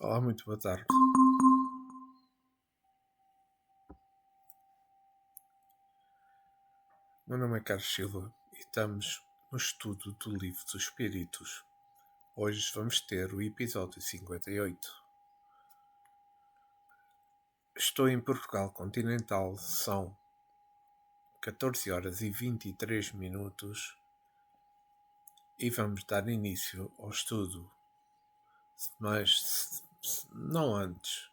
Olá, muito boa tarde. Meu nome é Carlos Silva e estamos no estudo do Livro dos Espíritos. Hoje vamos ter o episódio 58. Estou em Portugal continental, são 14 horas e 23 minutos e vamos dar início ao estudo. Mas não antes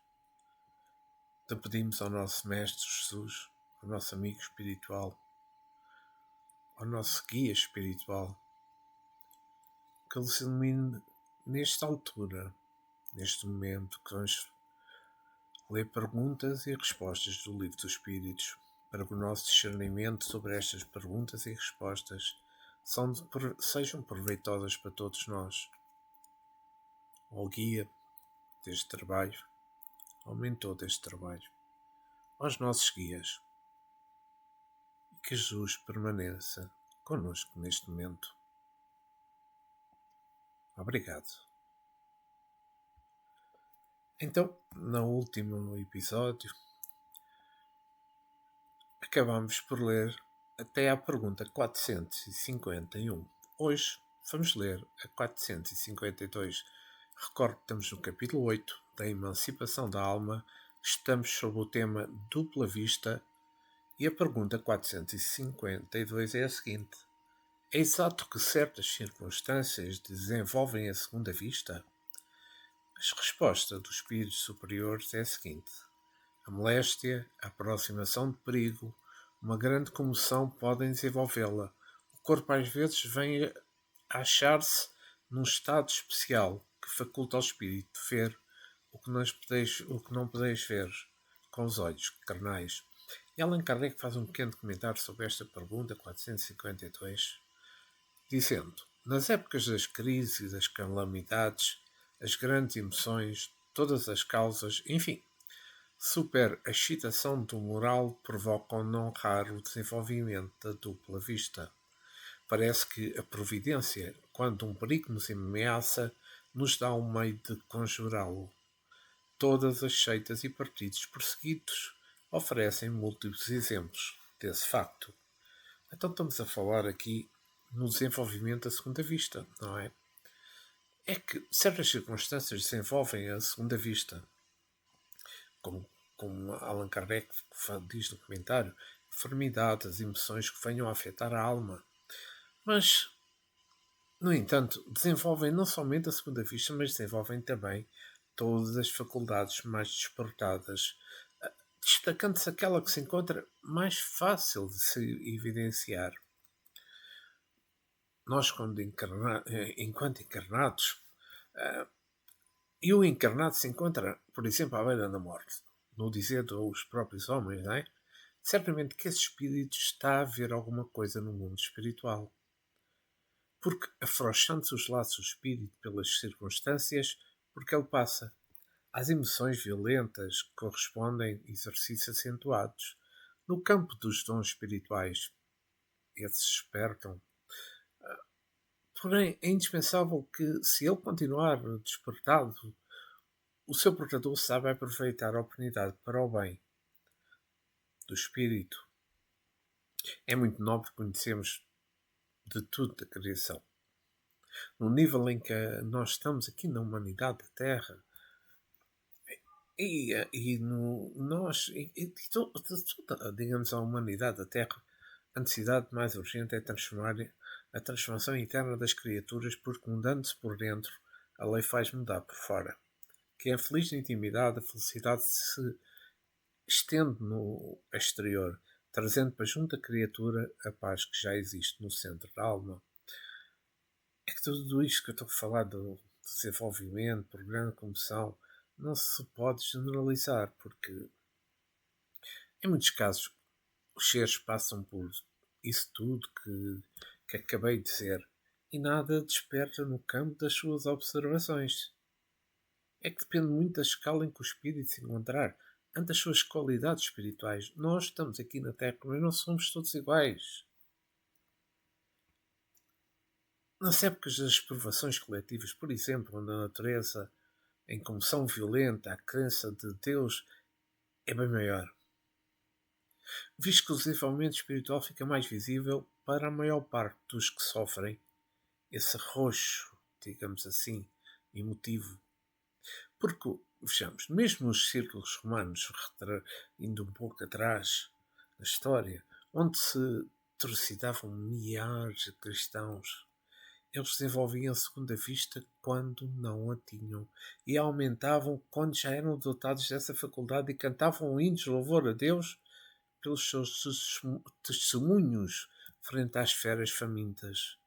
de pedirmos ao nosso Mestre Jesus, ao nosso amigo espiritual, ao nosso guia espiritual, que ele se ilumine nesta altura, neste momento que vamos ler perguntas e respostas do Livro dos Espíritos, para que o nosso discernimento sobre estas perguntas e respostas sejam proveitosas para todos nós. Ao guia deste trabalho, ao mentor deste trabalho, aos nossos guias, e que Jesus permaneça connosco neste momento. Obrigado. Então, no último episódio, acabamos por ler até à pergunta 451. Hoje vamos ler a 452. Recordo que estamos no capítulo 8 da Emancipação da Alma. Estamos sob o tema Dupla Vista e a pergunta 452 é a seguinte: é exato que certas circunstâncias desenvolvem a segunda vista? A resposta dos espíritos superiores é a seguinte: a moléstia, a aproximação de perigo, uma grande comoção podem desenvolvê-la. O corpo às vezes vem a achar-se num estado especial que faculta ao espírito ver o que não podeis ver com os olhos carnais. E Allan Kardec faz um pequeno comentário sobre esta pergunta 452, dizendo: nas épocas das crises e das calamidades, as grandes emoções, todas as causas, enfim, super-excitação do moral provocam não raro o desenvolvimento da dupla vista. Parece que a providência, quando um perigo nos ameaça, nos dá um meio de conjurá-lo. Todas as seitas e partidos perseguidos oferecem múltiplos exemplos desse facto. Então estamos a falar aqui no desenvolvimento da segunda vista, não é? É que certas circunstâncias desenvolvem a segunda vista, como Allan Kardec diz no comentário, enfermidades, emoções que venham a afetar a alma. Mas, no entanto, desenvolvem não somente a segunda vista, mas desenvolvem também todas as faculdades mais despertadas, destacando-se aquela que se encontra mais fácil de se evidenciar. Nós, enquanto encarnados, e o encarnado se encontra, por exemplo, à beira da morte, no dizer dos próprios homens, não é? Certamente que esse espírito está a ver alguma coisa no mundo espiritual. Porque, afrouxando-se os laços do espírito pelas circunstâncias, porque ele passa. Às emoções violentas correspondem exercícios acentuados. No campo dos dons espirituais, esses despertam. Porém, é indispensável que, se ele continuar despertado, o seu portador sabe aproveitar a oportunidade para o bem do espírito. É muito nobre conhecermos de tudo da criação. No nível em que nós estamos aqui na humanidade da Terra, toda, digamos, a humanidade da Terra, a necessidade mais urgente é a transformação interna das criaturas, porque mudando-se por dentro, a lei faz mudar por fora. Que é feliz na intimidade, a felicidade se estende no exterior, trazendo para junto da criatura a paz que já existe no centro da alma. É que tudo isto que eu estou a falar do desenvolvimento, por grande comoção, não se pode generalizar, porque em muitos casos os seres passam por isso tudo que acabei de dizer e nada desperta no campo das suas observações. É que depende muito da escala em que o espírito se encontrar, ante as suas qualidades espirituais. Nós estamos aqui na Terra, mas não somos todos iguais. Nas épocas das provações coletivas, por exemplo, onde a natureza em comoção violenta, a crença de Deus é bem maior, visto que o desenvolvimento espiritual fica mais visível para a maior parte dos que sofrem esse roxo, digamos assim, emotivo. Porque, vejamos, mesmo os círculos romanos, indo um pouco atrás na história, onde se trucidavam milhares de cristãos, eles desenvolviam a segunda vista quando não a tinham e aumentavam quando já eram dotados dessa faculdade e cantavam hinos de louvor a Deus pelos seus testemunhos frente às feras famintas,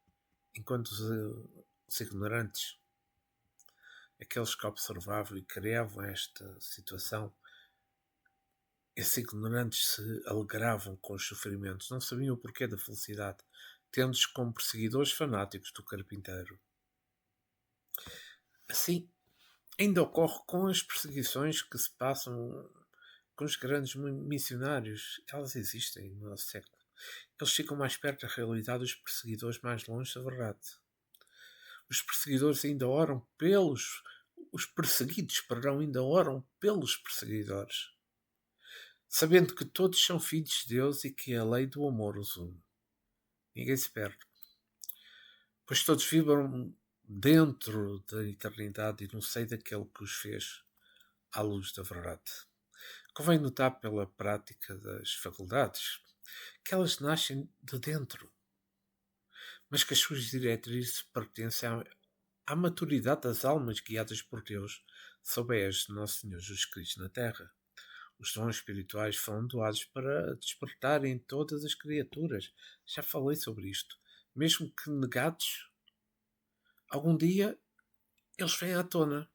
enquanto os ignorantes, aqueles que observavam e criavam esta situação, esses ignorantes se alegravam com os sofrimentos, não sabiam o porquê da felicidade, tendo-os como perseguidores fanáticos do carpinteiro. Assim, ainda ocorre com as perseguições que se passam com os grandes missionários. Elas existem no nosso século. Eles ficam mais perto da realidade, os perseguidores mais longe da verdade. Os perseguidores ainda oram pelos... Os perseguidos, perdão, ainda oram pelos perseguidores, sabendo que todos são filhos de Deus e que a lei do amor os une. Ninguém se perde, pois todos vibram dentro da eternidade e no seio daquele que os fez à luz da verdade. Convém notar pela prática das faculdades que elas nascem de dentro, mas que as suas diretrizes pertencem à maturidade das almas guiadas por Deus sob a égide de Nosso Senhor Jesus Cristo na Terra. Os dons espirituais foram doados para despertarem todas as criaturas. Já falei sobre isto. Mesmo que negados, algum dia eles vêm à tona.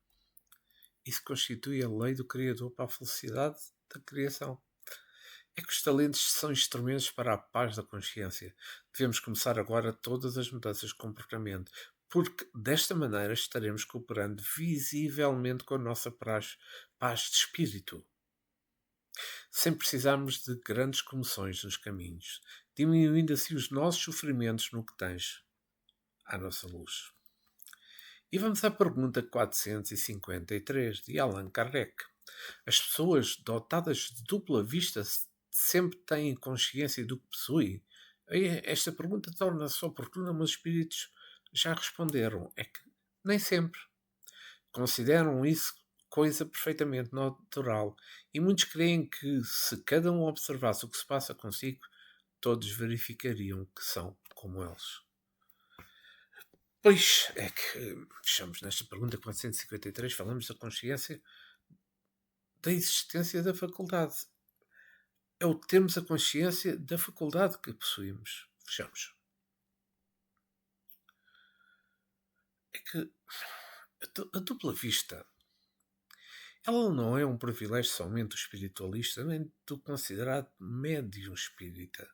Isso constitui a lei do Criador para a felicidade da criação. É que os talentos são instrumentos para a paz da consciência. Devemos começar agora todas as mudanças de comportamento, porque desta maneira estaremos cooperando visivelmente com a nossa paz de espírito, sem precisarmos de grandes comoções nos caminhos, diminuindo assim os nossos sofrimentos no que tens à nossa luz. E vamos à pergunta 453 de Allan Kardec. As pessoas dotadas de dupla vista sempre têm consciência do que possuem? Esta pergunta torna-se oportuna, mas os espíritos já responderam. É que nem sempre. Consideram isso coisa perfeitamente natural e muitos creem que se cada um observasse o que se passa consigo, todos verificariam que são como eles. Pois é que fechamos nesta pergunta 453, falamos da consciência da existência da faculdade. É o termos a consciência da faculdade que possuímos. Fechamos. É que a dupla vista, ela não é um privilégio somente do espiritualista, nem do considerado médium espírita.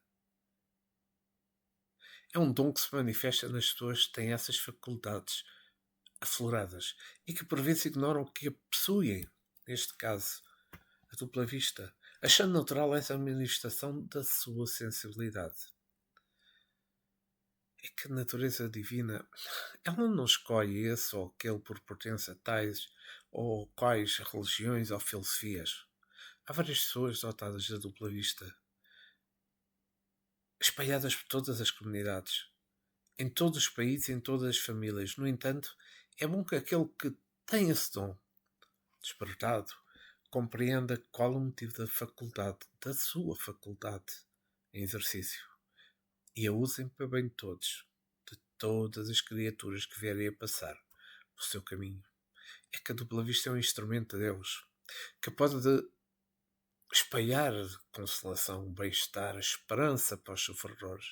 É um dom que se manifesta nas pessoas que têm essas faculdades afloradas e que por vezes ignoram que a possuem, neste caso, a dupla vista, achando natural essa manifestação da sua sensibilidade. É que a natureza divina, ela não escolhe esse ou aquele por pertença a tais ou quais religiões ou filosofias. Há várias pessoas dotadas da dupla vista, espalhadas por todas as comunidades, em todos os países e em todas as famílias. No entanto, é bom que aquele que tem esse dom despertado compreenda qual o motivo da sua faculdade em exercício, e a usem para bem de todas as criaturas que vierem a passar pelo seu caminho. É que a dupla vista é um instrumento de Deus, que pode espalhar consolação, bem-estar, a esperança para os sofredores.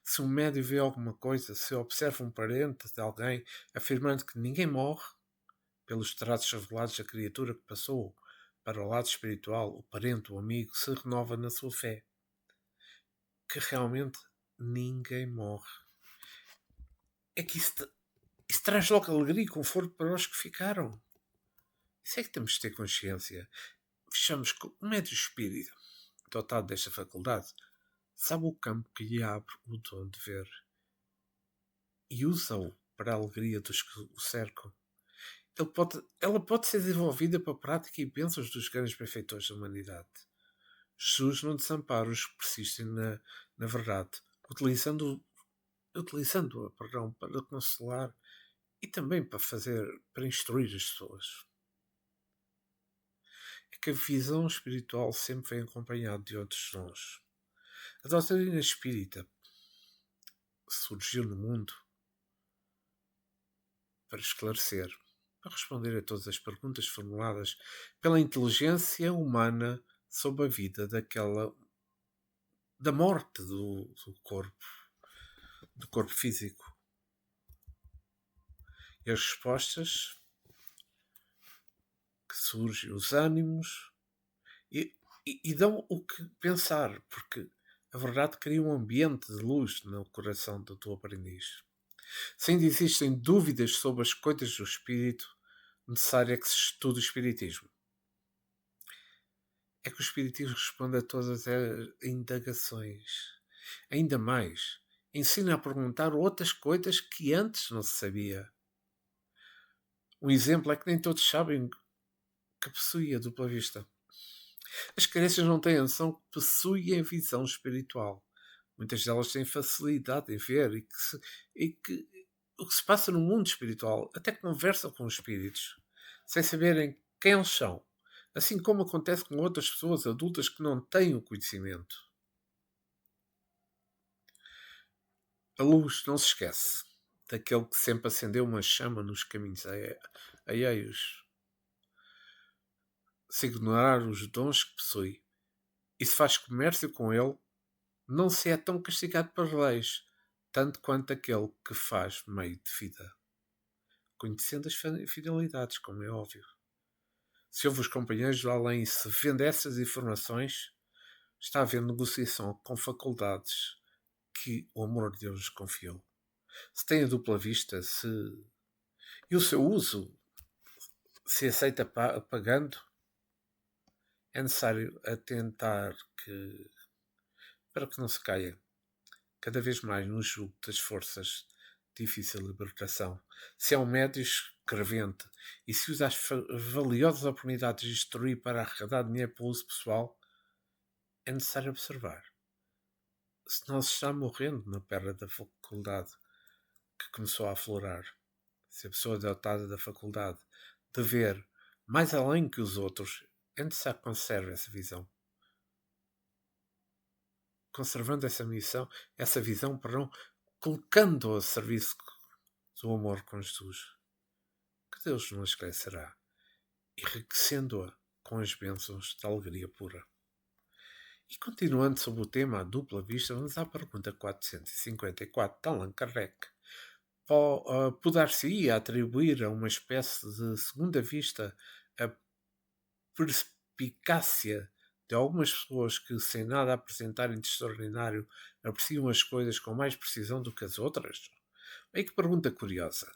Se um médium vê alguma coisa, se observa um parente de alguém afirmando que ninguém morre, pelos traços revelados da criatura que passou para o lado espiritual, o parente, o amigo, se renova na sua fé. Que realmente ninguém morre. É que isso traz logo alegria e conforto para os que ficaram. Isso é que temos de ter consciência. Fechamos com o médium espírita, dotado desta faculdade, sabe o campo que lhe abre o dom de ver e usa-o para a alegria dos que o cercam. ela pode ser desenvolvida para a prática e bênçãos dos grandes benfeitores da humanidade. Jesus não desampara os que persistem na verdade, utilizando-a, perdão, para consolar e também para instruir as pessoas. É que a visão espiritual sempre vem acompanhada de outros dons. A doutrina espírita surgiu no mundo para esclarecer, para responder a todas as perguntas formuladas pela inteligência humana sobre a vida da morte do corpo físico. E as respostas que surgem, os ânimos, e dão o que pensar, porque a verdade cria um ambiente de luz no coração do teu aprendiz. Se ainda existem dúvidas sobre as coisas do espírito, necessário é que se estude o espiritismo. É que o espiritismo responde a todas as indagações. Ainda mais, ensina a perguntar outras coisas que antes não se sabia. Um exemplo é que nem todos sabem que possui a dupla vista. As crianças não têm a noção que possuem a visão espiritual. Muitas delas têm facilidade em ver o que se passa no mundo espiritual, até conversam com os espíritos, sem saberem quem eles são, assim como acontece com outras pessoas adultas que não têm o conhecimento. A luz não se esquece daquele que sempre acendeu uma chama nos caminhos alheios. Se ignorar os dons que possui e se faz comércio com ele, não se é tão castigado pelas leis, tanto quanto aquele que faz meio de vida, conhecendo as fidelidades, como é óbvio. Se houve os companheiros do além e se vende essas informações, está havendo negociação com faculdades que o amor de Deus confiou. Se tem a dupla vista, e o seu uso se aceita pagando, é necessário atentar para que não se caia cada vez mais no jugo das forças de difícil libertação. Se é um médio escrevente e se usa as valiosas oportunidades de instruir para arrecadar dinheiro para uso pessoal, é necessário observar se não se está morrendo na perda da faculdade que começou a aflorar. Se a pessoa dotada da faculdade de ver mais além que os outros, é necessário que conserve essa visão. Conservando essa visão, colocando-a a serviço do amor com Jesus, que Deus não esquecerá, enriquecendo-a com as bênçãos da alegria pura. E continuando sobre o tema a dupla vista, vamos à pergunta 454 de Allan Kardec. Poder-se-ia atribuir a uma espécie de segunda vista a perspicácia de algumas pessoas que, sem nada apresentarem de extraordinário, apreciam as coisas com mais precisão do que as outras? Bem, que pergunta curiosa.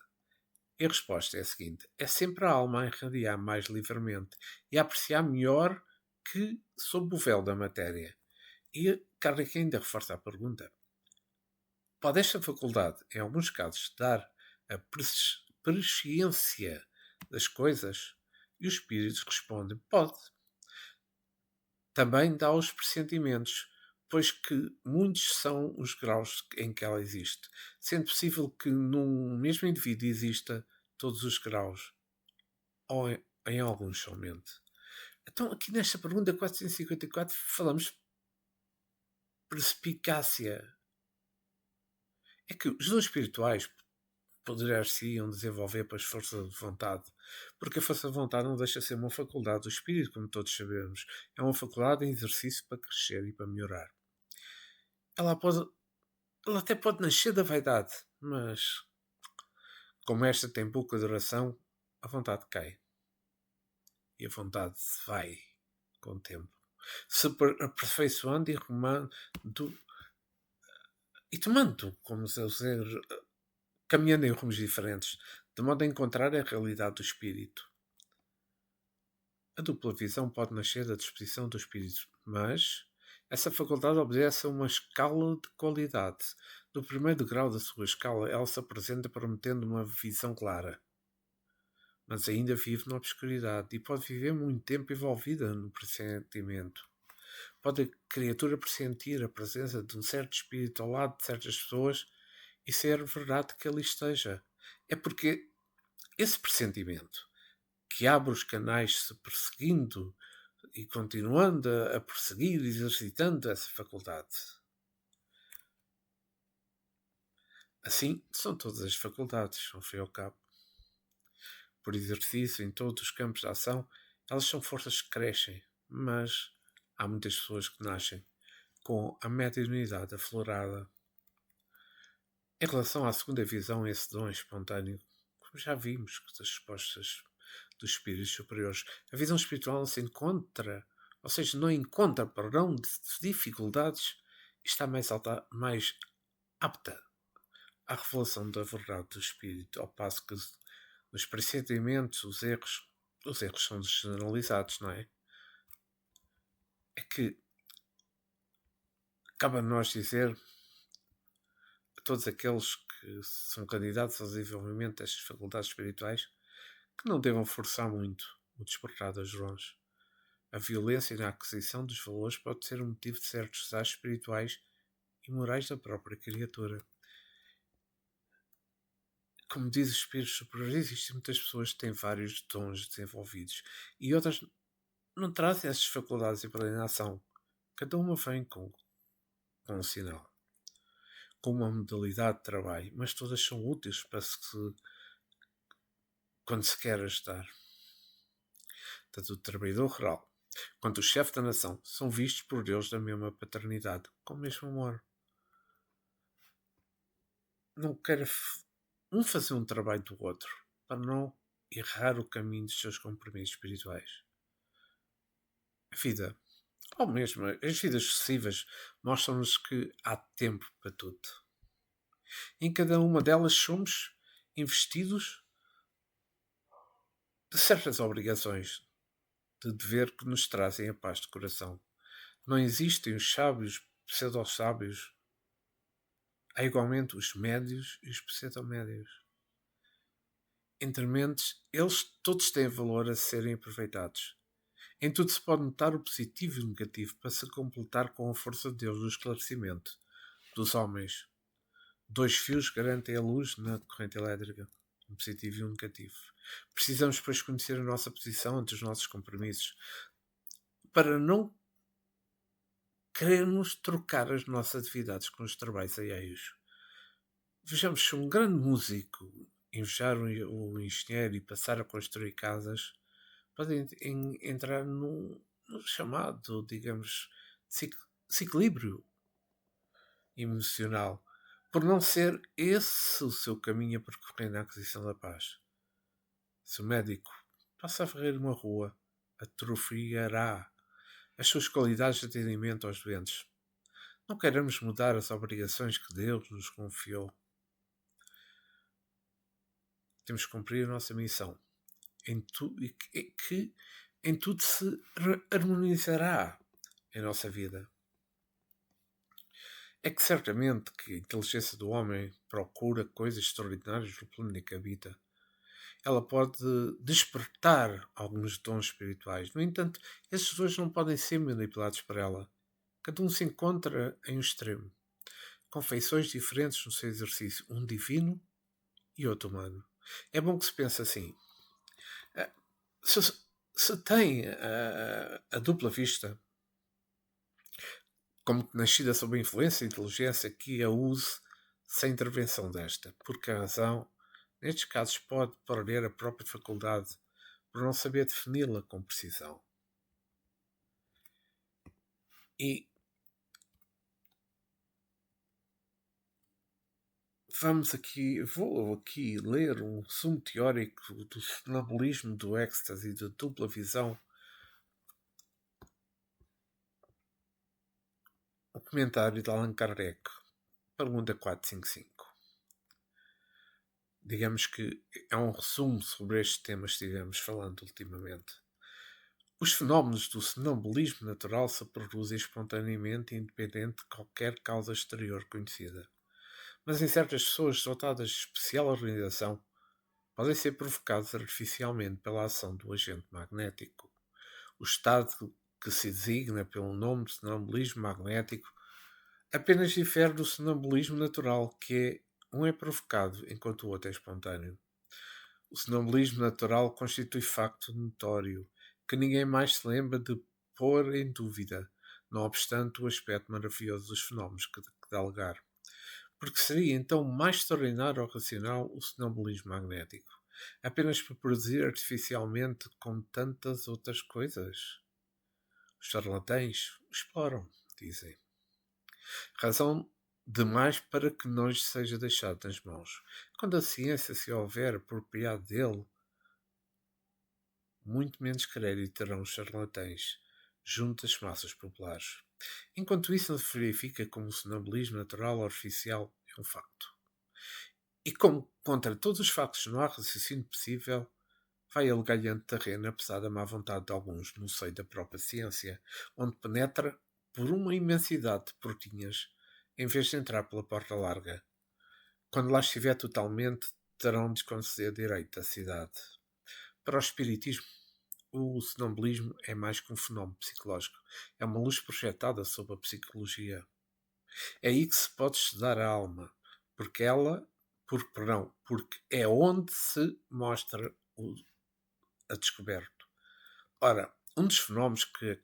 E a resposta é a seguinte: é sempre a alma a irradiar mais livremente e a apreciar melhor que sob o véu da matéria. E Kardec ainda reforça a pergunta: pode esta faculdade, em alguns casos, dar a presciência das coisas? E os espíritos respondem: pode. Também dá os pressentimentos, pois que muitos são os graus em que ela existe, sendo possível que num mesmo indivíduo exista todos os graus, ou em alguns somente. Então, aqui nesta pergunta 454, falamos perspicácia. É que os dons espirituais poder-se-iam desenvolver para as forças de vontade, porque a força de vontade não deixa de ser uma faculdade do espírito, como todos sabemos. É uma faculdade em exercício para crescer e para melhorar. Ela até pode nascer da vaidade, mas como esta tem pouca duração, a vontade cai. E a vontade se vai com o tempo, se aperfeiçoando e tomando, como se dizer, caminhando em rumos diferentes, de modo a encontrar a realidade do espírito. A dupla visão pode nascer da disposição do espírito, mas essa faculdade obedece a uma escala de qualidade. No primeiro grau da sua escala, ela se apresenta prometendo uma visão clara. mas ainda vive na obscuridade e pode viver muito tempo envolvida no pressentimento. Pode a criatura pressentir a presença de um certo espírito ao lado de certas pessoas e ser verdade que ali esteja. É porque esse pressentimento que abre os canais se perseguindo e continuando a perseguir, exercitando essa faculdade. Assim, são todas as faculdades, ao fim e ao cabo. Por exercício em todos os campos de ação, elas são forças que crescem, mas há muitas pessoas que nascem com a mediunidade aflorada. Em relação à segunda visão, esse dom espontâneo, como já vimos das respostas dos espíritos superiores, a visão espiritual não se encontra, ou seja, não encontra perdão de dificuldades e está mais apta à revelação da verdade do espírito, ao passo que nos pressentimentos, os erros são generalizados, não é? É que cabe a nós dizer a todos aqueles que são candidatos ao desenvolvimento destas faculdades espirituais que não devam forçar muito o despertar das Joãs. A violência na aquisição dos valores pode ser um motivo de certos desastres espirituais e morais da própria criatura. Como diz os espíritos superiores, existem muitas pessoas que têm vários dons desenvolvidos e outras não trazem essas faculdades em plena ação. Cada uma vem com um sinal, com uma modalidade de trabalho, mas todas são úteis para quando se quer ajudar. Tanto o trabalhador rural quanto o chefe da nação são vistos por Deus da mesma paternidade, com o mesmo amor. Não quer um fazer um trabalho do outro, para não errar o caminho dos seus compromissos espirituais. A vida, ou mesmo as vidas sucessivas, mostram-nos que há tempo para tudo. Em cada uma delas somos investidos de certas obrigações, de dever que nos trazem a paz de coração. Não existem os sábios, pseudo-sábios. Há igualmente os médios e os pseudo-médios. Entre mentes, eles todos têm valor a serem aproveitados. Em tudo se pode notar o positivo e o negativo para se completar com a força de Deus do esclarecimento dos homens. 2 fios garantem a luz na corrente elétrica, um positivo e um negativo. Precisamos, pois, conhecer a nossa posição ante os nossos compromissos para não querermos trocar as nossas atividades com os trabalhos alheios. Vejamos, se um grande músico invejar o engenheiro e passar a construir casas, pode entrar num chamado, digamos, desequilíbrio emocional, por não ser esse o seu caminho a percorrer na aquisição da paz. Se o médico passa a varrer uma rua, atrofiará as suas qualidades de atendimento aos doentes. Não queremos mudar as obrigações que Deus nos confiou. Temos que cumprir a nossa missão. Que em tudo se harmonizará em nossa vida. É que certamente que a inteligência do homem procura coisas extraordinárias no plano em que habita. Ela pode despertar alguns dons espirituais. No entanto, esses dons não podem ser manipulados por ela. Cada um se encontra em um extremo, com feições diferentes no seu exercício, um divino e outro humano. É bom que se pense assim. Se tem a dupla vista, como nascida sob a influência e inteligência, que a use sem intervenção desta, porque a razão, nestes casos, pode perder a própria faculdade por não saber defini-la com precisão. E vou aqui ler um resumo teórico do sonambulismo, do êxtase e da dupla visão. O comentário de Allan Kardec, pergunta 455. Digamos que é um resumo sobre estes temas que estivemos falando ultimamente. Os fenómenos do sonambulismo natural se produzem espontaneamente e independente de qualquer causa exterior conhecida. Mas em certas pessoas dotadas de especial organização, podem ser provocados artificialmente pela ação do agente magnético. O estado que se designa pelo nome de sonambulismo magnético apenas difere do sonambulismo natural, um é provocado enquanto o outro é espontâneo. O sonambulismo natural constitui facto notório, que ninguém mais se lembra de pôr em dúvida, não obstante o aspecto maravilhoso dos fenómenos que alegar. Porque seria então mais extraordinário ou racional o sonambulismo magnético, apenas por produzir artificialmente como tantas outras coisas? Os charlatães exploram, dizem. Razão demais para que não lhes seja deixado nas mãos. Quando a ciência se houver apropriado dele, muito menos crédito terão os charlatães junto das massas populares. Enquanto isso não se verifica como o sonambulismo natural ou artificial é um facto. E como contra todos os factos não há raciocínio possível, vai alegalhando terreno apesar da má vontade de alguns no seio da própria ciência, onde penetra por uma imensidade de portinhas, em vez de entrar pela porta larga. Quando lá estiver totalmente, terão de conceder direito à cidade. Para o espiritismo, o sonambulismo é mais que um fenómeno psicológico. É uma luz projetada sobre a psicologia. É aí que se pode estudar a alma, porque é onde se mostra a descoberto. Ora, um dos fenómenos que a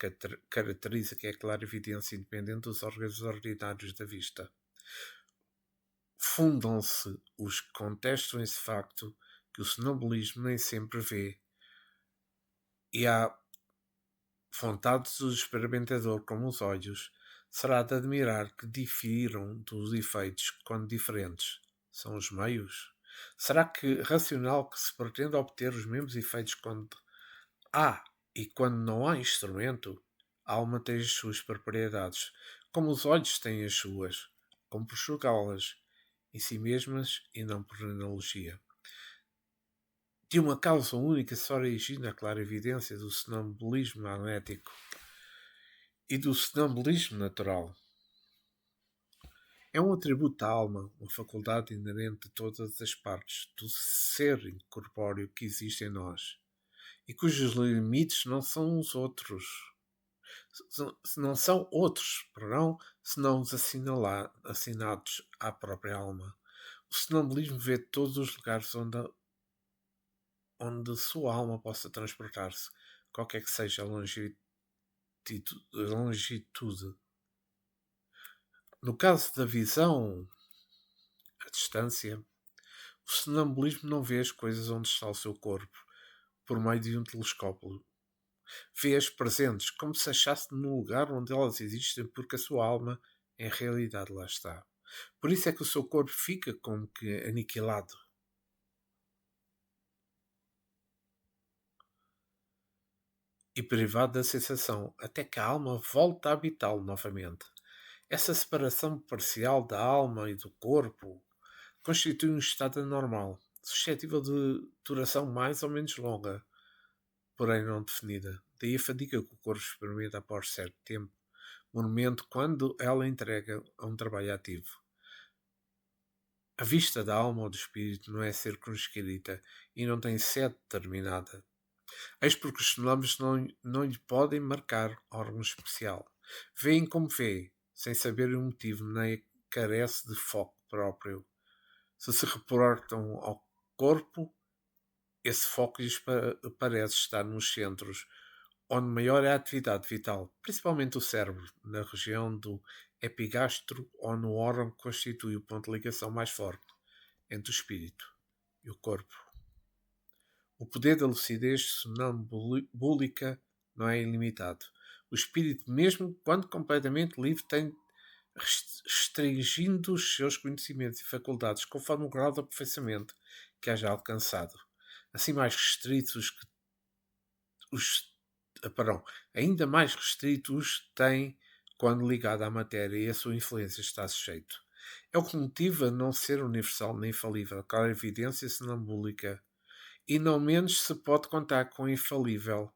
caracteriza que é a clara evidência independente dos órgãos ordinários da vista. Fundam-se os que contestam esse facto que o sonambulismo nem sempre vê, e há vontade do experimentador como os olhos, será de admirar que difiram dos efeitos quando diferentes são os meios. Será que racional que se pretende obter os mesmos efeitos quando há e quando não há instrumento? A alma tem as suas propriedades, como os olhos têm as suas, como por julgá-las em si mesmas e não por analogia. De uma causa única se origina a clara evidência do sonambulismo magnético e do sonambulismo natural. É um atributo da alma, uma faculdade inerente a todas as partes do ser incorpóreo que existe em nós e cujos limites não são os outros. Não são outros, senão os assinados à própria alma. O sonambulismo vê todos os lugares onde sua alma possa transportar-se, qualquer que seja a longitude. No caso da visão à distância, o sonambulismo não vê as coisas onde está o seu corpo, por meio de um telescópio. Vê-as presentes, como se achasse no lugar onde elas existem, porque a sua alma, em realidade, lá está. Por isso é que o seu corpo fica como que aniquilado. E privado da sensação, até que a alma volte a habitá-lo novamente. Essa separação parcial da alma e do corpo constitui um estado anormal, suscetível de duração mais ou menos longa, porém não definida. Daí a fadiga que o corpo experimenta após certo tempo, momento quando ela entrega a um trabalho ativo. A vista da alma ou do espírito não é circunscrita e não tem sede determinada. Eis porque os sonâmbulos não lhe podem marcar órgão especial. Vêem como vê, sem saber o motivo, nem carece de foco próprio. Se reportam ao corpo, esse foco lhes parece estar nos centros, onde maior é a atividade vital, principalmente o cérebro, na região do epigastro ou no órgão que constitui o ponto de ligação mais forte entre o espírito e o corpo. O poder da lucidez sonambúlica não é ilimitado. O espírito, mesmo quando completamente livre, tem restringindo os seus conhecimentos e faculdades conforme o grau de aperfeiçoamento que haja alcançado. Assim mais restritos ainda mais restritos tem quando ligado à matéria e a sua influência está sujeito. É o que motiva não ser universal nem infalível, a clara evidência sonambúlica. E não menos se pode contar com infalível,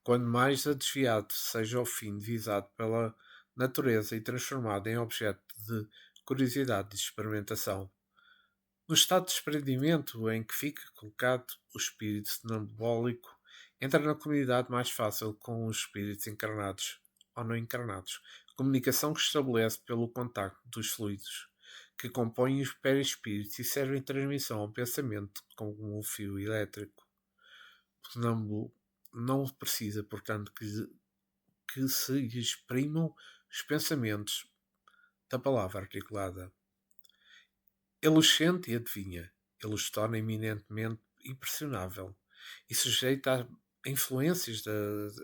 quando mais a desviado seja o fim visado pela natureza e transformado em objeto de curiosidade e de experimentação. No estado de desprendimento em que fica colocado, o espírito sonambólico entra na comunidade mais fácil com os espíritos encarnados ou não encarnados. Comunicação que estabelece pelo contacto dos fluidos que compõem os perispíritos e servem de transmissão ao pensamento como um fio elétrico. O sonâmbulo não precisa, portanto, que se exprimam os pensamentos da palavra articulada. Ele os sente e adivinha. Ele os torna eminentemente impressionável e sujeita a influências da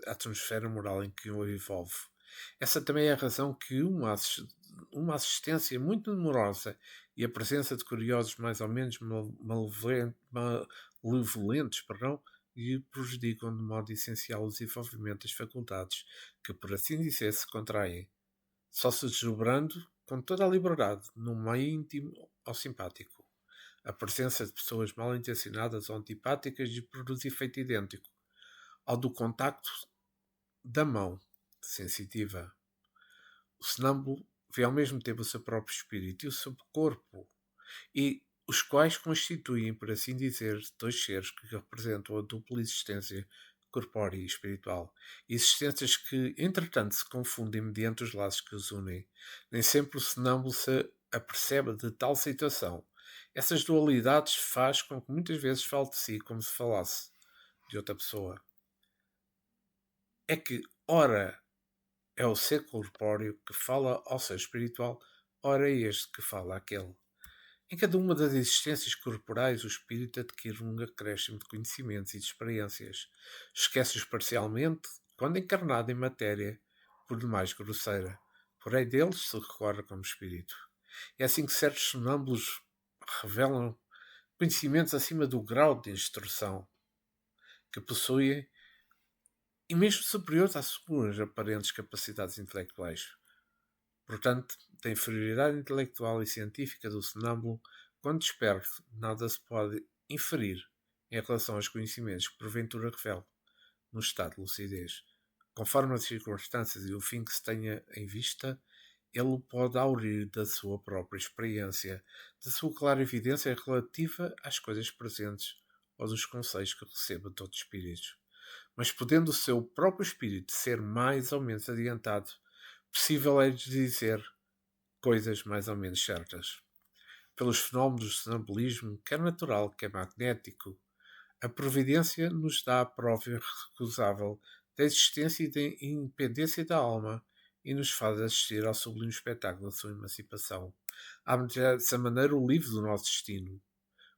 atmosfera moral em que o envolve. Essa também é a razão que uma assistência muito numerosa e a presença de curiosos mais ou menos malevolentes lhe prejudicam de modo essencial o desenvolvimento das faculdades que, por assim dizer, se contraem, só se desdobrando com toda a liberdade no meio íntimo ou simpático. A presença de pessoas mal intencionadas ou antipáticas lhe produz efeito idêntico ao do contacto da mão sensitiva. O sonâmbulo vê ao mesmo tempo o seu próprio espírito e o seu corpo, e os quais constituem, por assim dizer, dois seres que representam a dupla existência corpórea e espiritual, existências que, entretanto, se confundem mediante os laços que os unem. Nem sempre o sonâmbulo se apercebe de tal situação. Essas dualidades faz com que muitas vezes fale de si como se falasse de outra pessoa. É que, ora, é o ser corpóreo que fala ao ser espiritual, ora é este que fala àquele. Em cada uma das existências corporais, o espírito adquire um acréscimo de conhecimentos e de experiências. Esquece-os parcialmente, quando encarnado em matéria, por demais grosseira. Porém, deles se recorre como espírito. É assim que certos sonâmbulos revelam conhecimentos acima do grau de instrução que possuem e mesmo superiores às suas aparentes capacidades intelectuais. Portanto, da inferioridade intelectual e científica do sonâmbulo, quando desperto, nada se pode inferir em relação aos conhecimentos que porventura revela no estado de lucidez. Conforme as circunstâncias e o fim que se tenha em vista, ele pode aurir da sua própria experiência, da sua clara evidência relativa às coisas presentes ou dos conselhos que receba de outros espíritos. Mas podendo o seu próprio espírito ser mais ou menos adiantado, possível é dizer coisas mais ou menos certas. Pelos fenómenos do sonambulismo, quer natural, quer magnético, a providência nos dá a prova irrecusável da existência e da independência da alma e nos faz assistir ao sublime espetáculo da sua emancipação. Abre dessa maneira o livro do nosso destino.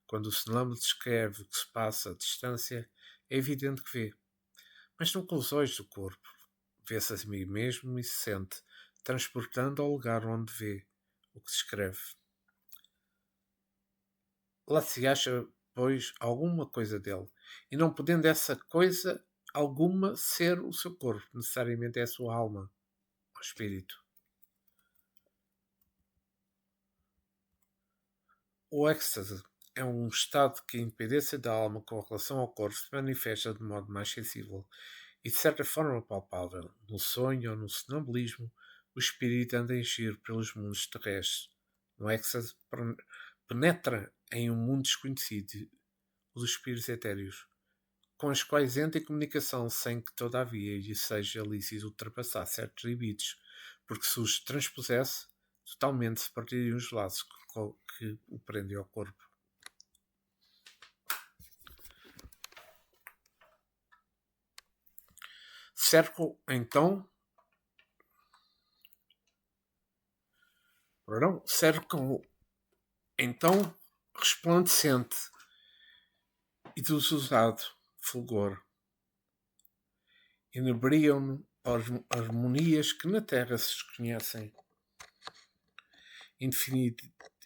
Quando o sonâmbulo descreve o que se passa à distância, é evidente que vê, mas não com os olhos do corpo. Vê-se a si mesmo e se sente, transportando ao lugar onde vê o que se escreve. Lá se acha, pois, alguma coisa dele, e não podendo essa coisa alguma ser o seu corpo, necessariamente é a sua alma, o espírito. O êxtase é um estado que a independência da alma com relação ao corpo se manifesta de modo mais sensível e de certa forma palpável. No sonho ou no sonambulismo, o espírito anda a encher pelos mundos terrestres. No êxtase, penetra em um mundo desconhecido, o dos espíritos etéreos, com os quais entra em comunicação sem que, todavia, lhe seja lícito ultrapassar certos limites, porque se os transpusesse, totalmente se partiriam os laços que o prendem ao corpo. Cercam então resplandecente e desusado fulgor. Inebriam-no harmonias que na terra se desconhecem.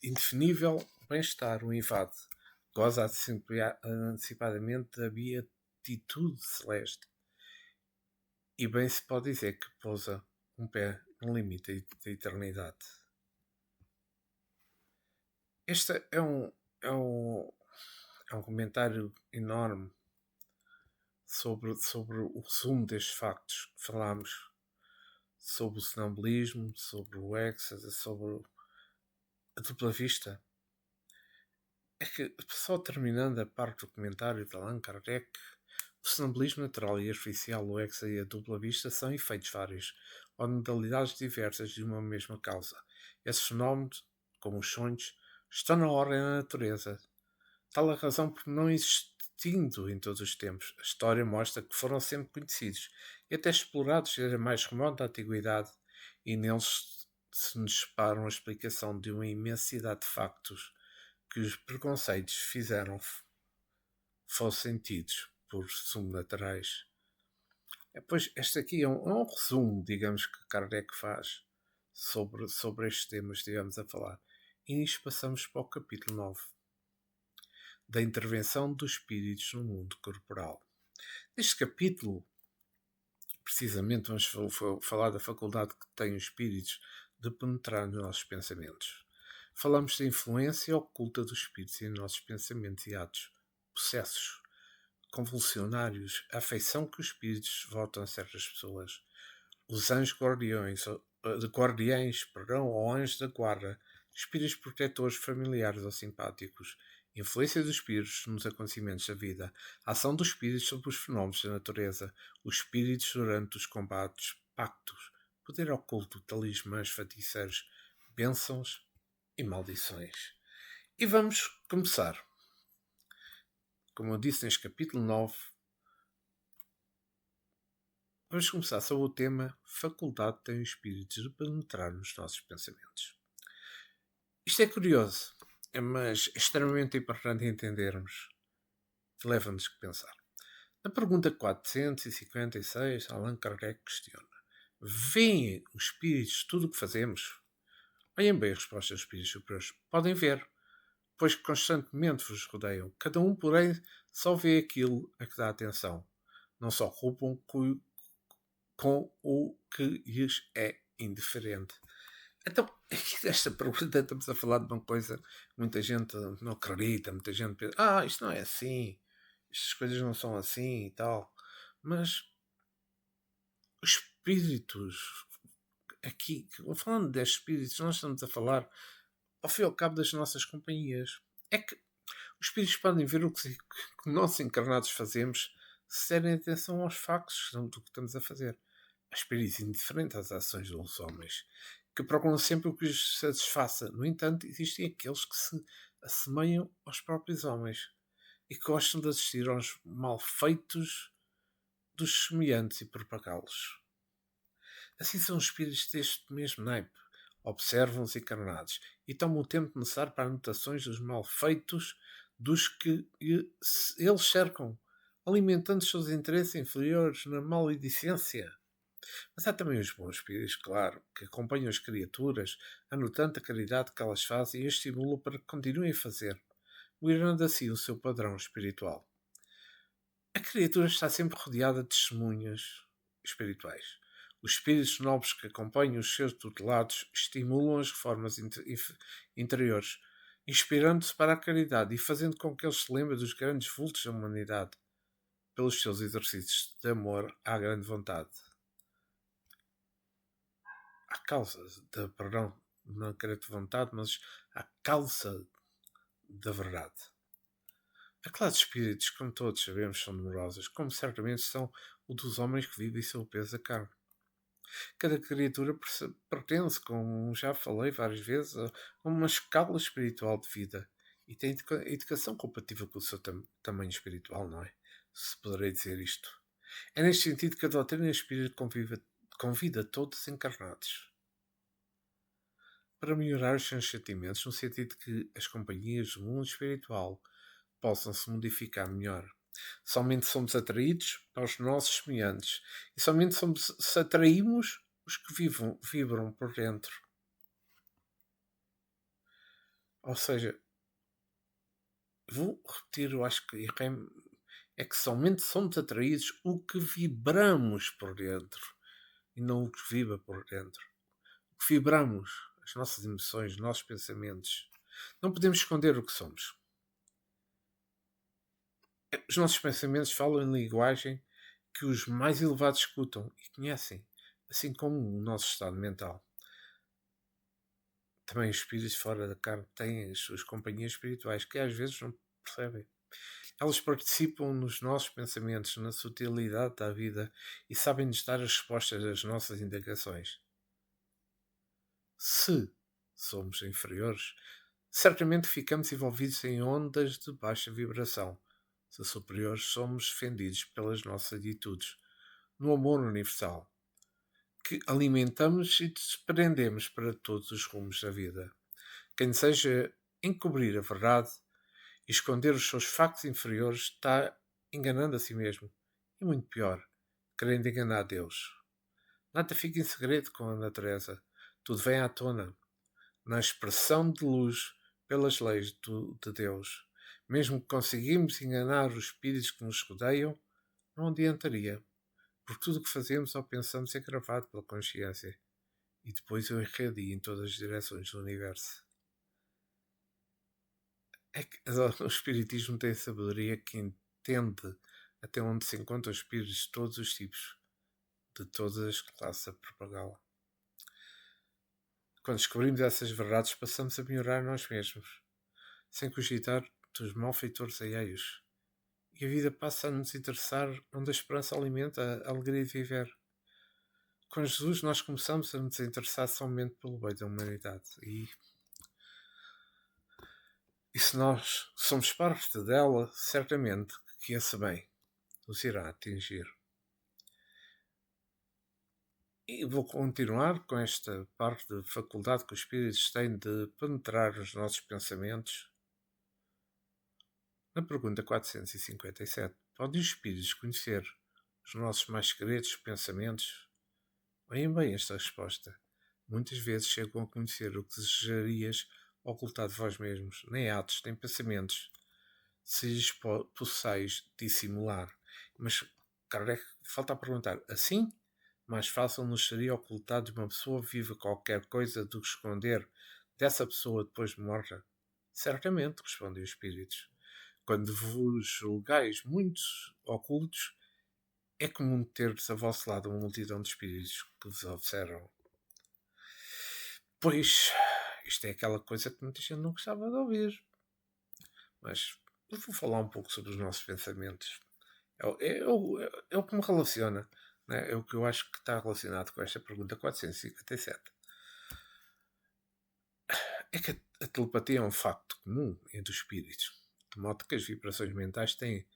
Indefinível bem-estar o invade. Goza antecipadamente da beatitude celeste. E bem se pode dizer que pousa um pé no limite da eternidade. Este é um comentário enorme sobre o resumo destes factos que falámos, sobre o sonambulismo, sobre o êxtase, sobre a dupla vista. é que, só terminando a parte do comentário de Allan Kardec, o sonambulismo natural e artificial, o exa e a dupla vista são efeitos vários, ou modalidades diversas de uma mesma causa. Esses fenómenos, como os sonhos, estão na ordem da natureza. Tal a razão por não existindo em todos os tempos. A história mostra que foram sempre conhecidos e até explorados desde a mais remota antiguidade, e neles se nos separam a explicação de uma imensidade de factos que os preconceitos fizeram fossem tidos por subnaturais. Pois este aqui é um resumo, digamos, que Kardec faz sobre estes temas, digamos, a falar. E nisto passamos para o capítulo 9, da intervenção dos espíritos no mundo corporal. Neste capítulo, precisamente, vamos falar da faculdade que têm os espíritos de penetrar nos nossos pensamentos. Falamos da influência oculta dos espíritos em nossos pensamentos e atos, processos convulsionários, a afeição que os espíritos votam a certas pessoas, os anjos guardiães, ou anjos da guarda, espíritos protetores familiares ou simpáticos, influência dos espíritos nos acontecimentos da vida, a ação dos espíritos sobre os fenómenos da natureza, os espíritos durante os combates, pactos, poder oculto, talismãs, feiticeiros, bênçãos e maldições. E vamos começar. Como eu disse neste capítulo 9, vamos começar sobre o tema faculdade tem os espíritos de penetrar nos nossos pensamentos. Isto é curioso, mas é extremamente importante entendermos, que leva-nos a pensar. Na pergunta 456, Allan Kardec questiona: veem os espíritos tudo o que fazemos? Olhem bem a resposta dos espíritos superiores. Podem ver, pois constantemente vos rodeiam. Cada um, porém, só vê aquilo a que dá atenção. Não se ocupam com o que lhes é indiferente. Então, aqui desta pergunta estamos a falar de uma coisa que muita gente não acredita, muita gente pensa, isto não é assim, estas coisas não são assim e tal. Mas os espíritos, aqui, falando destes espíritos, nós estamos a falar, ao fim e ao cabo, das nossas companhias. É que os espíritos podem ver o que nós encarnados fazemos se derem atenção aos factos do que estamos a fazer. Há espíritos indiferentes às ações dos homens, que procuram sempre o que os satisfaça. No entanto, existem aqueles que se assemelham aos próprios homens e que gostam de assistir aos malfeitos dos semelhantes e propagá-los. Assim são os espíritos deste mesmo naipe. Observam os encarnados e tomam o tempo necessário para anotações dos malfeitos dos que eles cercam, alimentando os seus interesses inferiores na maledicência. Mas há também os bons espíritos, claro, que acompanham as criaturas, anotando a caridade que elas fazem e as estimulam para que continuem a fazer, melhorando assim o seu padrão espiritual. A criatura está sempre rodeada de testemunhas espirituais. Os espíritos nobres que acompanham os seus tutelados estimulam as reformas interiores, inspirando-se para a caridade e fazendo com que eles se lembrem dos grandes vultos da humanidade, pelos seus exercícios de amor à grande vontade. À causa da, perdão, não grande vontade, mas à causa da verdade. A classe de espíritos, como todos sabemos, são numerosas, como certamente são o dos homens que vivem sob o peso da carne. Cada criatura pertence, como já falei várias vezes, a uma escala espiritual de vida e tem educação compatível com o seu tamanho espiritual, não é? Se poderei dizer isto. É neste sentido que a doutrina espírita convida todos os encarnados para melhorar os seus sentimentos, no sentido de que as companhias do mundo espiritual possam se modificar melhor. Somente somos atraídos aos nossos semelhantes e somente se atraímos os que vibram por dentro. Ou seja, vou repetir, eu acho que é que somente somos atraídos o que vibramos por dentro e não o que vibra por dentro. O que vibramos, as nossas emoções, os nossos pensamentos. Não podemos esconder o que somos. Os nossos pensamentos falam em linguagem que os mais elevados escutam e conhecem, assim como o nosso estado mental. Também os espíritos fora da carne têm as suas companhias espirituais que às vezes não percebem. Elas participam nos nossos pensamentos, na sutilidade da vida e sabem-nos dar as respostas às nossas indagações. Se somos inferiores, certamente ficamos envolvidos em ondas de baixa vibração. Se superiores, somos defendidos pelas nossas atitudes, no amor universal, que alimentamos e desprendemos para todos os rumos da vida. Quem deseja encobrir a verdade e esconder os seus factos inferiores está enganando a si mesmo. E muito pior, querendo enganar Deus. Nada fica em segredo com a natureza. Tudo vem à tona, na expressão de luz pelas leis de Deus. Mesmo que conseguimos enganar os espíritos que nos rodeiam, não adiantaria, porque tudo o que fazemos ou pensamos é gravado pela consciência e depois eu irradio em todas as direções do universo. É que o Espiritismo tem sabedoria que entende até onde se encontram os espíritos de todos os tipos, de todas as classes a propagá-la. Quando descobrimos essas verdades, passamos a melhorar nós mesmos, sem cogitar dos malfeitores alheios. E a vida passa a nos interessar onde a esperança alimenta a alegria de viver. Com Jesus nós começamos a nos interessar somente pelo bem da humanidade. E se nós somos parte dela, certamente que esse bem nos irá atingir. E vou continuar com esta parte de faculdade que os espíritos têm de penetrar nos nossos pensamentos. Na pergunta 457, podem os espíritos conhecer os nossos mais secretos pensamentos? Olhem bem esta resposta. Muitas vezes chegam a conhecer o que desejarias ocultar de vós mesmos, nem atos, nem pensamentos, se lhes posseis dissimular. Mas Kardec falta a perguntar, assim? Mais fácil nos seria ocultar de uma pessoa viva qualquer coisa do que esconder dessa pessoa depois de morta? Certamente, respondem os espíritos. Quando vos julgais muitos ocultos, é comum ter-vos a vosso lado uma multidão de espíritos que vos observam. Pois, isto é aquela coisa que muita gente não gostava de ouvir. Mas eu vou falar um pouco sobre os nossos pensamentos. É o que me relaciona. Né? É o que eu acho que está relacionado com esta pergunta 457. É que a telepatia é um facto comum entre os espíritos, de modo que as vibrações mentais têm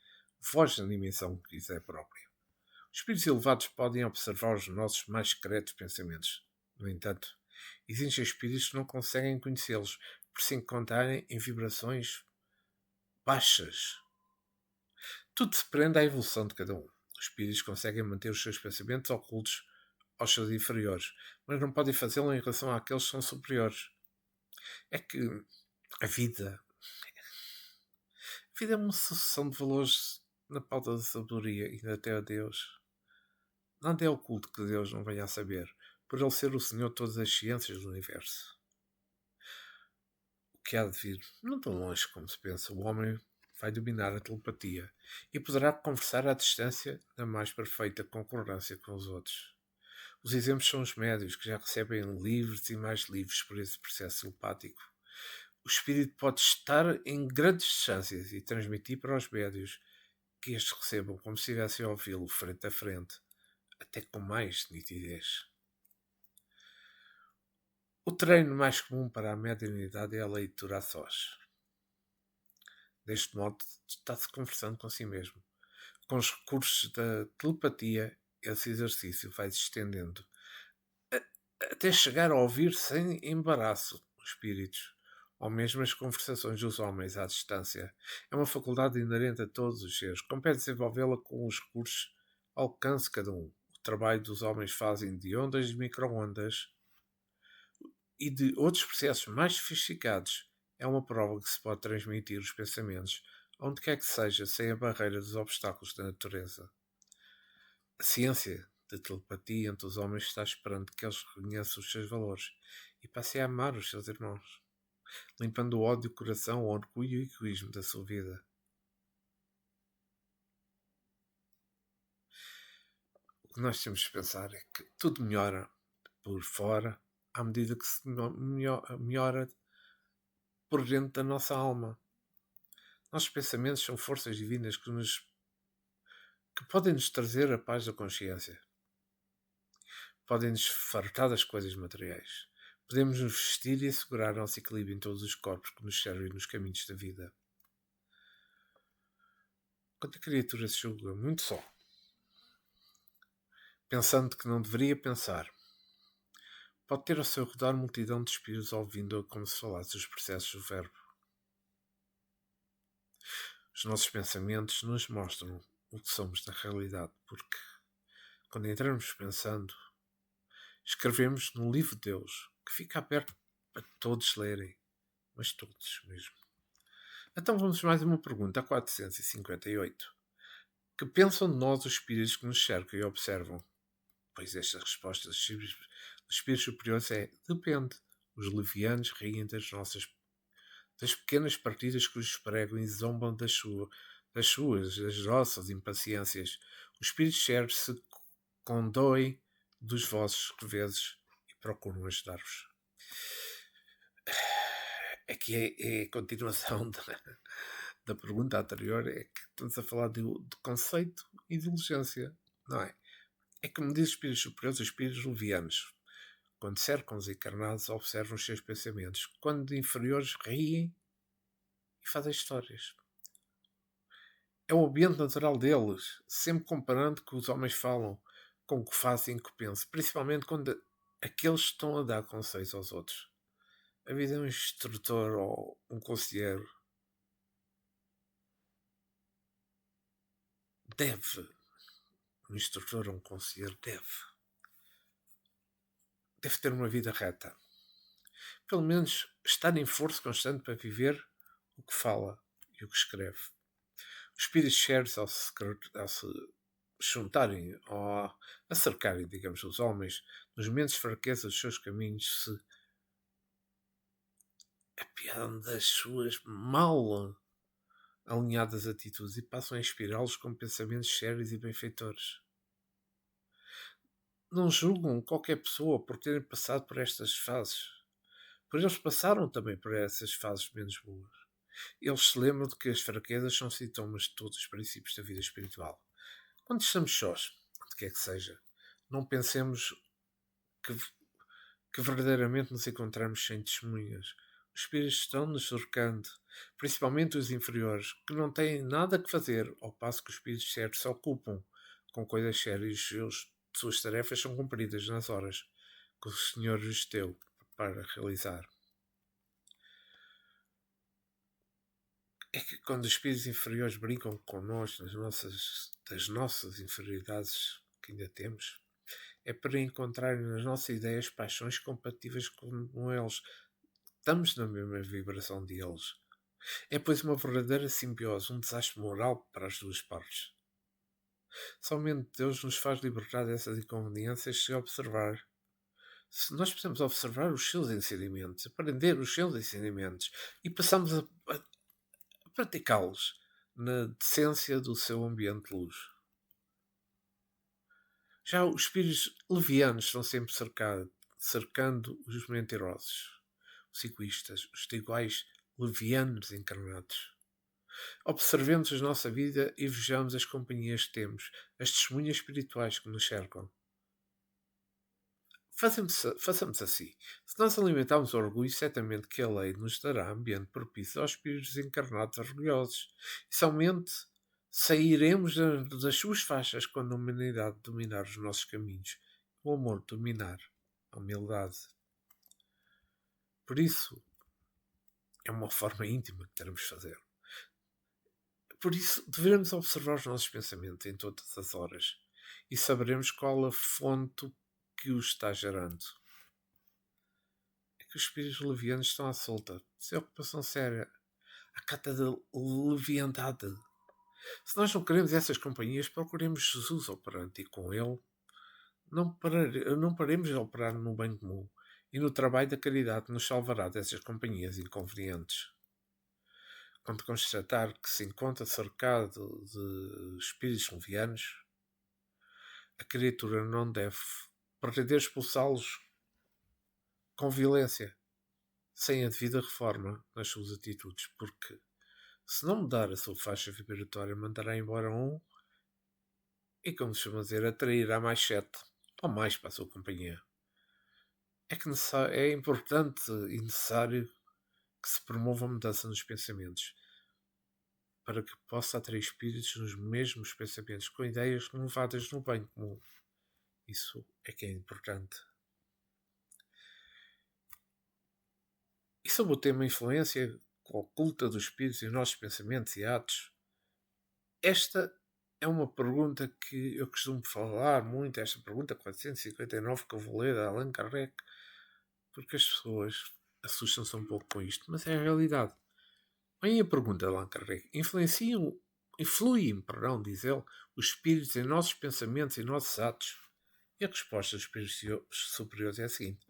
voz na dimensão que lhes é própria. Os espíritos elevados podem observar os nossos mais secretos pensamentos. No entanto, existem espíritos que não conseguem conhecê-los por se encontrarem em vibrações baixas. Tudo se prende à evolução de cada um. Os espíritos conseguem manter os seus pensamentos ocultos aos seus inferiores, mas não podem fazê-lo em relação àqueles que são superiores. É que a vida é uma sucessão de valores na pauta da sabedoria e até a Deus. Nada é oculto que Deus não venha a saber, por Ele ser o Senhor de todas as ciências do universo. O que há de vir, não tão longe como se pensa, o homem vai dominar a telepatia e poderá conversar à distância na mais perfeita concordância com os outros. Os exemplos são os médios, que já recebem livros e mais livros por esse processo telepático. O espírito pode estar em grandes distâncias e transmitir para os médios que estes recebam como se estivessem a ouvi-lo frente a frente, até com mais nitidez. O treino mais comum para a mediunidade é a leitura a sós. Deste modo, está-se conversando com si mesmo. Com os recursos da telepatia, esse exercício vai se estendendo até chegar a ouvir sem embaraço os espíritos, ou mesmo as conversações dos homens à distância. É uma faculdade inerente a todos os seres. Compete desenvolvê-la com os recursos ao alcance de cada um. O trabalho dos homens fazem de ondas de micro-ondas e de outros processos mais sofisticados. É uma prova que se pode transmitir os pensamentos onde quer que seja, sem a barreira dos obstáculos da natureza. A ciência da telepatia entre os homens está esperando que eles reconheçam os seus valores e passem a amar os seus irmãos, limpando o ódio do coração, o orgulho e o egoísmo da sua vida. O que nós temos de pensar é que tudo melhora por fora à medida que se melhora por dentro da nossa alma. Nossos pensamentos são forças divinas que podem nos trazer a paz da consciência. Podem nos fartar das coisas materiais. Podemos nos vestir e assegurar nosso equilíbrio em todos os corpos que nos servem nos caminhos da vida. Quando a criatura se julga muito só, pensando que não deveria pensar, pode ter ao seu redor multidão de espíritos ouvindo-a como se falasse os processos do verbo. Os nossos pensamentos nos mostram o que somos na realidade, porque quando entramos pensando, escrevemos no livro de Deus, que fica aberto para todos lerem, mas todos mesmo. Então vamos mais uma pergunta, a 458. Que pensam de nós os espíritos que nos cercam e observam? Pois esta resposta dos espíritos superiores é: depende. Os levianos riem das pequenas partidas que os pregam e zombam das nossas impaciências. Os espíritos sérios se condoem dos vossos reveses e procuram ajudar-vos. Aqui é a continuação da pergunta anterior, é que estamos a falar de conceito e de diligência, não é? É como diz os espíritos superiores, os espíritos levianos. Quando cercam os encarnados, observam os seus pensamentos. Quando inferiores, riem e fazem histórias. É o ambiente natural deles, sempre comparando com os homens falam, com o que fazem e o que pensam, principalmente quando aqueles estão a dar conselhos aos outros. A vida é um instrutor ou um conselheiro um instrutor ou um conselheiro deve ter uma vida reta. Pelo menos estar em força constante para viver o que fala e o que escreve. Os espíritos sérios, ao se juntarem ou a cercarem, digamos, os homens, nos momentos de fraqueza dos seus caminhos, se apiadam das suas mal alinhadas atitudes e passam a inspirá-los com pensamentos sérios e benfeitores. Não julgam qualquer pessoa por terem passado por estas fases, pois eles passaram também por essas fases menos boas. Eles se lembram de que as fraquezas são sintomas de todos os princípios da vida espiritual. Quando estamos sós, onde quer que seja, não pensemos que verdadeiramente nos encontramos sem testemunhas. Os espíritos estão-nos cercando, principalmente os inferiores, que não têm nada que fazer, ao passo que os espíritos certos se ocupam com coisas sérias e suas tarefas são cumpridas nas horas que o Senhor lhes deu para realizar. É que quando os espíritos inferiores brincam connosco das nossas inferioridades que ainda temos, é para encontrarem nas nossas ideias paixões compatíveis com eles. Estamos na mesma vibração deles. É, pois, uma verdadeira simbiose, um desastre moral para as duas partes. Somente Deus nos faz libertar dessas inconveniências se nós precisamos observar os seus ensinamentos, aprender os seus ensinamentos e passamos a praticá-los na decência do seu ambiente de luz. Já os espíritos levianos estão sempre cercando os mentirosos, os egoístas, os iguais levianos encarnados. Observemos a nossa vida e vejamos as companhias que temos, as testemunhas espirituais que nos cercam. Façamos assim. Se nós alimentarmos orgulho, certamente que a lei nos dará ambiente propício aos espíritos encarnados orgulhosos. E somente sairemos das suas faixas quando a humanidade dominar os nossos caminhos, o amor dominar a humildade. Por isso, é uma forma íntima que teremos de fazer. Por isso, devemos observar os nossos pensamentos em todas as horas e saberemos qual a fonte que os está gerando. É que os espíritos levianos estão à solta, sem ocupação séria, à cata da leviandade. Se nós não queremos essas companhias, procuremos Jesus operante e com ele não paremos de operar no bem comum e no trabalho da caridade que nos salvará dessas companhias inconvenientes. Quando constatar que se encontra cercado de espíritos levianos, a criatura não deve pretender expulsá-los com violência, sem a devida reforma nas suas atitudes, porque se não mudar a sua faixa vibratória, mandará embora um e, como se chama dizer, atrairá mais 7 ou mais para a sua companhia. É importante e necessário que se promova a mudança nos pensamentos, para que possa atrair espíritos nos mesmos pensamentos, com ideias renovadas no bem comum. Isso é que é importante. E sobre o tema influência oculta dos espíritos em nossos pensamentos e atos, esta é uma pergunta que eu costumo falar muito, esta pergunta 459 que eu vou ler, da Allan Kardec, porque as pessoas assustam-se um pouco com isto, mas é a realidade. Bem, a pergunta de Allan Kardec: influem, diz ele, os espíritos em nossos pensamentos e nossos atos? E a resposta dos espíritos superiores é a seguinte: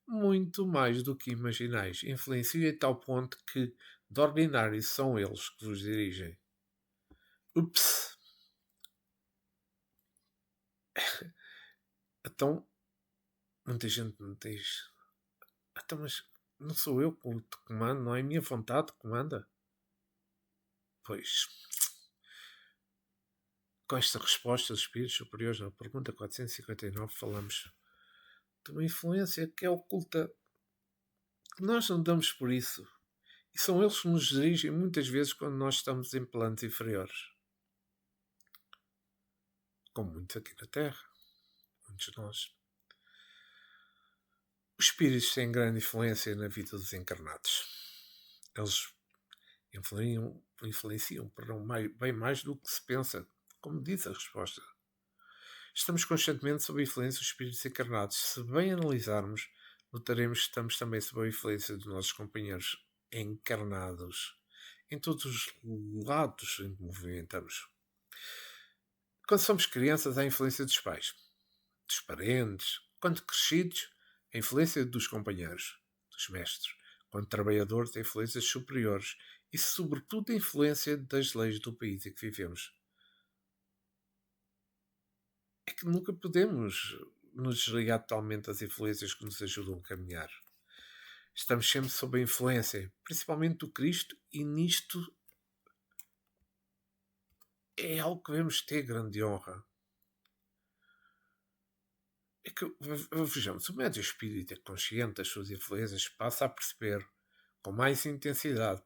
muito mais do que imaginais. Influenciam a tal ponto que, de ordinário, são eles que vos dirigem. Ups! Então, muita gente me diz: então, mas não sou eu que te comando, não é a minha vontade que comanda? Pois, com esta resposta dos espíritos superiores na pergunta 459, falamos de uma influência que é oculta, que nós não damos por isso. E são eles que nos dirigem muitas vezes quando nós estamos em planos inferiores. Como muitos aqui na Terra. Muitos de nós. Os espíritos têm grande influência na vida dos encarnados. Eles influenciam bem mais do que se pensa, como diz a resposta. Estamos constantemente sob a influência dos espíritos encarnados. Se bem analisarmos, notaremos que estamos também sob a influência dos nossos companheiros encarnados, em todos os lados em que movimentamos. Quando somos crianças, há a influência dos pais, dos parentes. Quando crescidos, a influência dos companheiros, dos mestres. Quando trabalhadores, a influência dos superiores e, sobretudo, a influência das leis do país em que vivemos. É que nunca podemos nos desligar totalmente das influências que nos ajudam a caminhar. Estamos sempre sob a influência, principalmente do Cristo, e nisto é algo que devemos ter grande honra. É que, vejamos, o médio espírita consciente das suas influências passa a perceber com mais intensidade,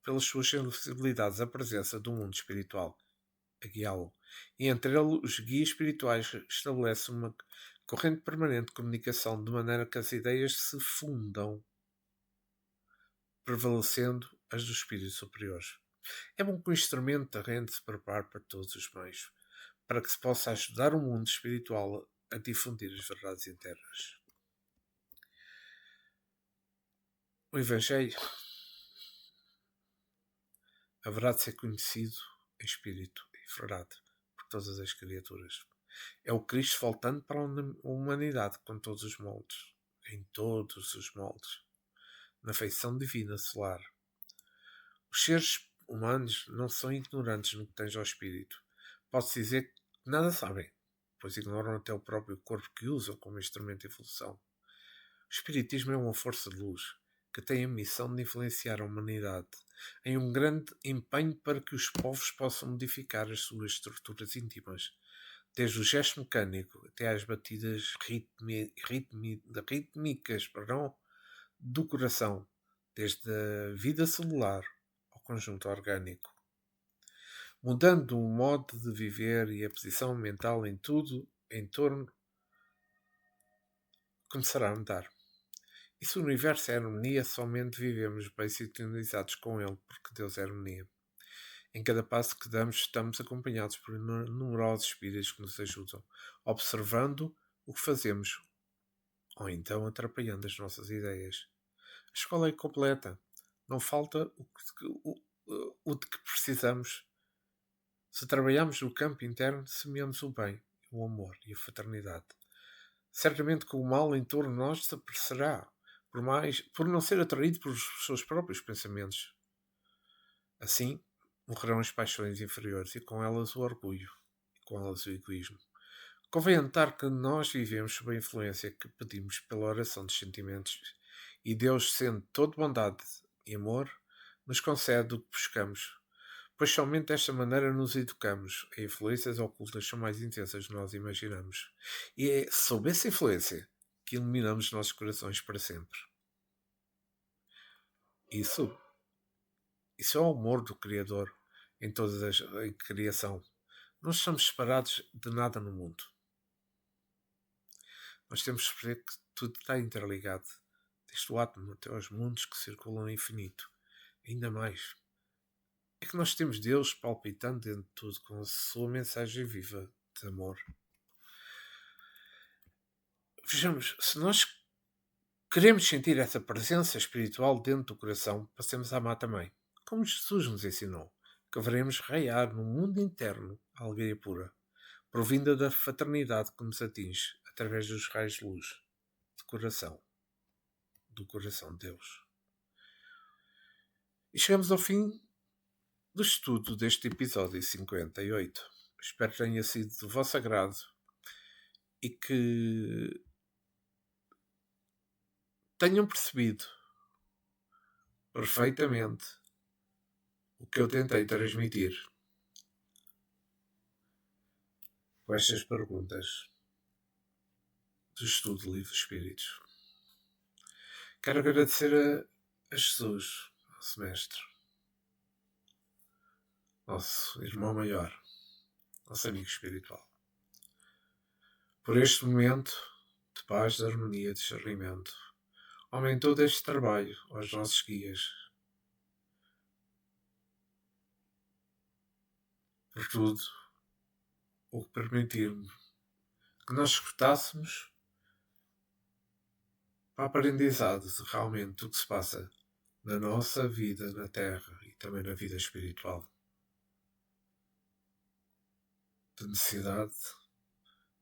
pelas suas sensibilidades, a presença do mundo espiritual a guiá-lo. E entre ele, os guias espirituais estabelecem uma corrente permanente de comunicação, de maneira que as ideias se fundam, prevalecendo as dos espíritos superiores. É bom que o instrumento da rede se prepare para todos os meios, para que se possa ajudar o mundo espiritual a difundir as verdades internas. O Evangelho haverá de ser conhecido em espírito e verdade por todas as criaturas. É o Cristo voltando para a humanidade com todos os moldes, em todos os moldes, na feição divina solar. Os seres humanos não são ignorantes no que tange ao espírito. Pode-se dizer que nada sabem, pois ignoram até o próprio corpo que usam como instrumento de evolução. O espiritismo é uma força de luz que tem a missão de influenciar a humanidade em um grande empenho para que os povos possam modificar as suas estruturas íntimas, desde o gesto mecânico até às batidas rítmicas do coração, desde a vida celular ao conjunto orgânico. Mudando o modo de viver e a posição mental em tudo em torno, começará a mudar. E se o universo é harmonia, somente vivemos bem sintonizados com ele, porque Deus é harmonia. Em cada passo que damos, estamos acompanhados por numerosos espíritos que nos ajudam, observando o que fazemos, ou então atrapalhando as nossas ideias. A escola é completa. Não falta o de que precisamos. Se trabalharmos no campo interno, semeamos o bem, o amor e a fraternidade. Certamente que o mal em torno de nós desaparecerá, por não ser atraído pelos seus próprios pensamentos. Assim, morrerão as paixões inferiores e com elas o orgulho, e com elas o egoísmo. Convém notar que nós vivemos sob a influência que pedimos pela oração dos sentimentos E Deus, sendo todo bondade e amor, nos concede o que buscamos, pois somente desta maneira nos educamos. A influências ocultas são mais intensas do que nós imaginamos. E é sob essa influência que iluminamos os nossos corações para sempre. Isso é o amor do Criador em toda a criação. Não estamos separados de nada no mundo. Nós temos que perceber que tudo está interligado, desde o átomo até aos mundos que circulam no infinito. Ainda mais. É que nós temos Deus palpitando dentro de tudo com a sua mensagem viva de amor. Vejamos, se nós queremos sentir essa presença espiritual dentro do coração, passemos a amar também. Como Jesus nos ensinou, que veremos raiar no mundo interno a alegria pura, provinda da fraternidade que nos atinge através dos raios de luz do coração de Deus. E chegamos ao fim do estudo deste episódio 58. Espero que tenha sido do vosso agrado e que tenham percebido perfeitamente o que eu tentei transmitir com estas perguntas do estudo do Livro dos Espíritos. Quero agradecer a Jesus, nosso Mestre, nosso irmão maior, nosso amigo espiritual, por este momento de paz, de harmonia, de discernimento. Aumentou deste trabalho aos nossos guias, por tudo o que permitir-me que nós escutássemos para a aprendizado de realmente o que se passa na nossa vida na Terra e também na vida espiritual. Da necessidade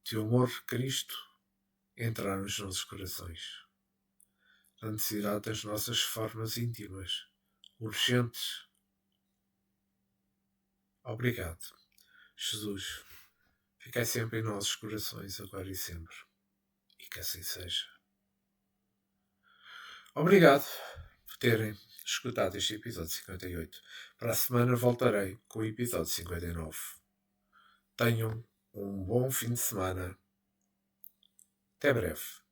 de o amor de Cristo entrar nos nossos corações. Da necessidade das nossas formas íntimas, urgentes. Obrigado, Jesus. Ficai sempre em nossos corações, agora e sempre. E que assim seja. Obrigado por terem escutado este episódio 58. Para a semana voltarei com o episódio 59. Tenham um bom fim de semana. Até breve.